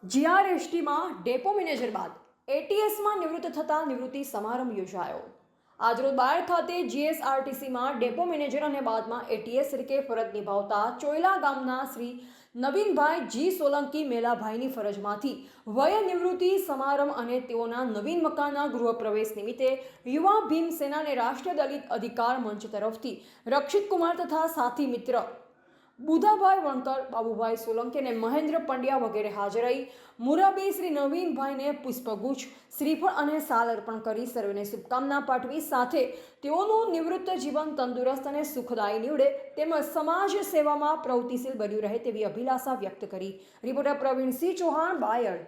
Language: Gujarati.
જીઆરએસટીમાં ડેપો મેનેજર બાદ એટીએસમાં નિવૃત્ત થતા નિવૃત્તિ સમારંભ યોજાયો. આજરોજ બાયડ ખાતે જીએસઆરટીસીમાં ડેપો મેનેજર અને બાદમાં એટીએસ તરીકે ફરજ નિભાવતા ચોયલા ગામના શ્રી નવીનભાઈ જી સોલંકી મેલાભાઈની ફરજમાંથી વય નિવૃત્તિ સમારંભ અને તેઓના નવીન મકાનના ગૃહપ્રવેશ નિમિત્તે યુવા ભીમસેના અને રાષ્ટ્રીય દલિત અધિકાર મંચ તરફથી રક્ષિત કુમાર તથા સાથી મિત્ર બુધાભાઈ વણકર, બાબુભાઈ સોલંકી અને મહેન્દ્ર પંડ્યા વગેરે હાજર રહી મુરબી શ્રી નવીનભાઈને પુષ્પગુચ્છ, શ્રીફળ અને સાલ અર્પણ કરી સર્વેને શુભકામના પાઠવી સાથે તેઓનું નિવૃત્ત જીવન તંદુરસ્ત અને સુખદાયી નીવડે તેમજ સમાજ સેવામાં પ્રવૃત્તિશીલ બન્યું રહે તેવી અભિલાષા વ્યક્ત કરી. રિપોર્ટર પ્રવીણસિંહ ચૌહાણ, બાયડ.